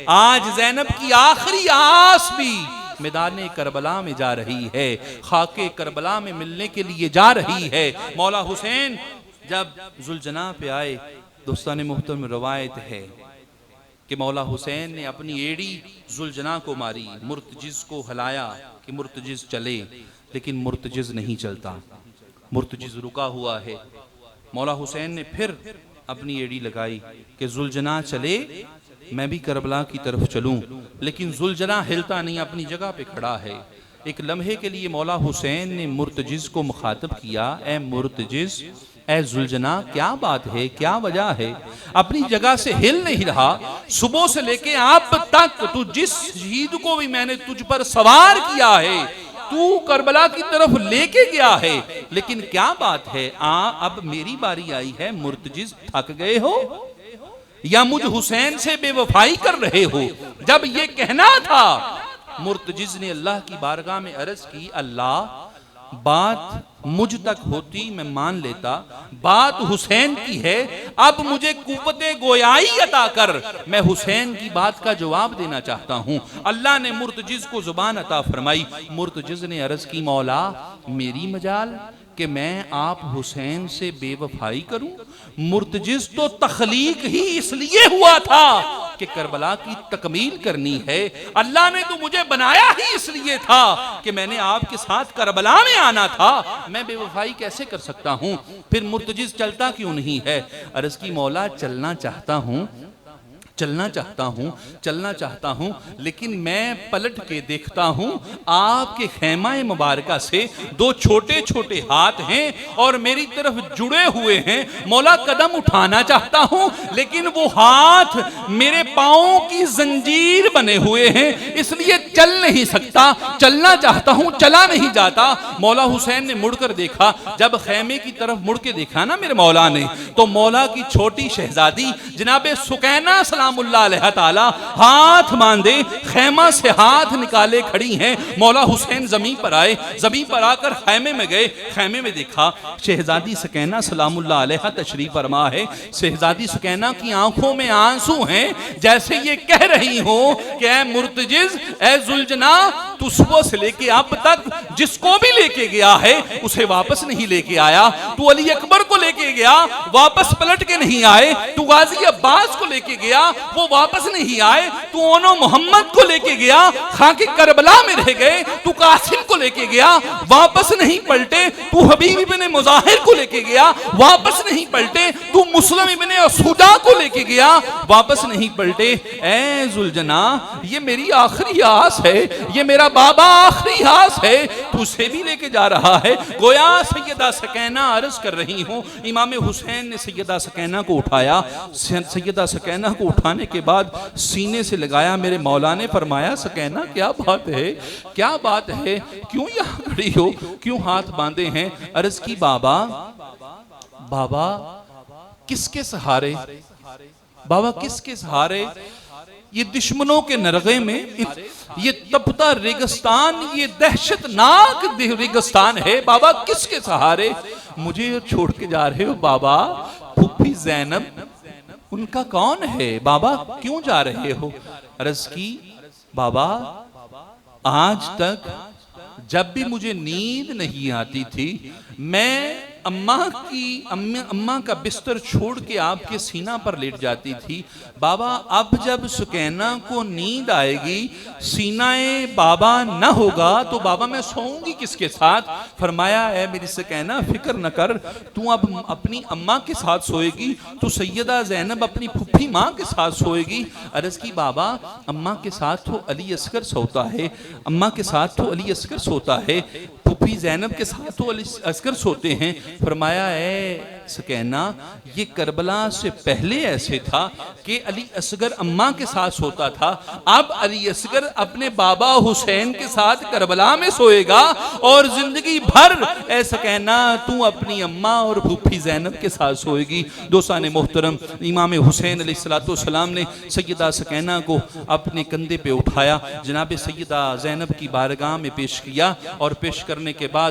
آج زینب کی آخری آس بھی میدان کربلا میں جا رہی ہے، خاک کربلا میں ملنے کے لیے جا رہی ہے۔ مولا حسین جب ذوالجناح پہ آئے، دوستان محترم روایت ہے کہ مولا حسین نے اپنی ایڑی ذوالجناح کو ماری، مرتجز کو ہلایا کہ مرتجز چلے، لیکن مرتجز نہیں چلتا، مرتجز رکا ہوا ہے۔ مولا حسین نے پھر اپنی ایڑی لگائی کہ ذوالجناح چلے، میں بھی کربلا کی طرف چلوں، لیکن ذوالجناح ہلتا نہیں، اپنی جگہ پہ کھڑا ہے۔ ایک لمحے کے لیے مولا حسین نے مرتجز کو مخاطب کیا، اے مرتجز، اے ذوالجناح، کیا بات ہے، کیا وجہ ہے؟ اپنی جگہ سے ہل نہیں رہا، صبح سے لے کے اب تک تو جس شہید کو بھی میں نے تجھ پر سوار کیا ہے، تو کربلا کی طرف لے کے گیا ہے، لیکن کیا بات ہے؟ اب میری باری آئی ہے، مرتجز تھک گئے ہو یا مجھ حسین سے بے وفائی کر رہے ہو؟ جب یہ کہنا تھا، مرتجز نے اللہ کی بارگاہ میں عرض کی، اللہ، بات مجھ تک ہوتی میں مان لیتا، بات حسین کی ہے، اب مجھے قوت گویائی عطا کر، میں حسین کی بات کا جواب دینا چاہتا ہوں۔ اللہ نے مرتجز کو زبان عطا فرمائی۔ مرتجز نے عرض کی، مولا، میری مجال کہ میں آپ حسین سے بے وفائی کروں؟ مرتجز تو تخلیق ہی اس لیے ہوا تھا کہ کربلا کی تکمیل کرنی ہے، اللہ نے تو مجھے بنایا ہی اس لیے تھا کہ میں نے آپ کے ساتھ کربلا میں آنا تھا، میں بے وفائی کیسے کر سکتا ہوں؟ پھر مرتجز چلتا کیوں نہیں ہے؟ عرض کی، مولا، چلنا چاہتا ہوں، چلنا چاہتا ہوں، لیکن میں پلٹ کے دیکھتا ہوں آپ کے خیمہ مبارکہ سے دو چھوٹے چھوٹے ہاتھ ہیں اور میری طرف جڑے ہوئے ہیں، مولا، قدم اٹھانا چاہتا ہوں، لیکن وہ ہاتھ میرے پاؤں کی زنجیر بنے ہوئے ہیں، اس لیے چل نہیں سکتا، چلنا چاہتا ہوں، چلا نہیں جاتا۔ مولا حسین نے مڑ کر دیکھا، جب خیمے کی طرف مڑ کے دیکھا نا میرے مولا نے، تو مولا کی چھوٹی شہزادی جناب سکینہ سلام اللہ علیہ تعالی ہاتھ باندھے خیمہ سے ہاتھ نکالے کھڑی ہیں۔ مولا حسین زمین پر آئے، زمین پر آ کر خیمے میں گئے، خیمے میں دیکھا شہزادی سکینہ سلام اللہ علیہ تشریف فرما ہے۔ شہزادی سکینہ کی آنکھوں میں آنسو ہیں، جیسے یہ کہہ رہی ہوں کہ اے مرتجز، اے ذوالجناح، تو صبح سے لے کے اب تک جس کو بھی لے کے گیا ہے اسے واپس نہیں لے کے آیا، تو علی اکبر کو لے کے گیا، واپس پلٹ کے نہیں آئے، تو غازی عباس کو لے کے گیا، وہ واپس نہیں آئے، تو انو محمد کو لے کے گیا، خاک کربلا میں رہ گئے، تو قاسم کو لے کے گیا، واپس نہیں پلٹے، تو حبیب ابن مظاہر کو لے کے گیا، واپس نہیں پلٹے، تو مسلم ابن اسودہ کو لے کے گیا، واپس نہیں پلٹے۔ اے ذوالجناح، یہ میری آخری آس ہے، یہ میرا بابا آخری آس ہے، تو اسے بھی لے کے جا رہا ہے۔ گویا سیدہ سکینہ عرض کر رہی ہوں، امام حسین نے سیدہ سکینہ کو اٹھایا، سیدہ سکینہ کو اٹھانے کے بعد سینے سے لگایا، میرے مولا نے فرمایا، سکینہ کیا بات ہے، کیا بات ہے، کیوں یہاں کھڑی ہو، کیوں ہاتھ باندھے ہیں؟ عرض کی، بابا کس کے سہارے، بابا کس کے سہارے؟ یہ دشمنوں کے نرغے میں، یہ تپتا ریگستان، یہ دہشتناک ریگستان ہے، بابا کس کے سہارے مجھے چھوڑ کے جا رہے ہو؟ بابا، پھوپھی زینب، ان کا کون ہے؟ بابا کیوں جا رہے ہو؟ عرض کی، بابا، آج تک جب بھی مجھے نیند نہیں آتی تھی، میں اماں کا بستر چھوڑ کے آپ کے سینہ پر لیٹ جاتی تھی، بابا اب جب سکینہ کو نیند آئے گی، سینہ بابا نہ ہوگا تو بابا میں سوؤں گی کس کے ساتھ؟ فرمایا، اے میری سکینہ، فکر نہ کر، تو اب اپنی اماں کے ساتھ سوئے گی، تو سیدہ زینب اپنی پھوپھی ماں کے ساتھ سوئے گی۔ عرض کی، بابا اماں کے ساتھ تو علی اصغر سوتا ہے، اماں کے ساتھ تو علی اصغر سوتا ہے، پھوپھی زینب کے ساتھ تو علی اصغر سوتے ہیں۔ فرمایا، اے سکینہ، یہ کربلا سے پہلے ایسے تھا کہ علی اصغر اماں کے ساتھ سوتا تھا، اب علی اصغر اپنے بابا حسین کے ساتھ کربلا میں سوئے گا، اور زندگی بھر اے سکینہ تو اپنی اماں اور پھوپھی زینب کے ساتھ سوئے گی۔ دوستان محترم، امام حسین علیہ السلام نے سیدہ سکینہ کو اپنے کندھے پہ اٹھایا، جناب سیدہ زینب کی بارگاہ میں پیش کیا، اور پیش کرنے کے بعد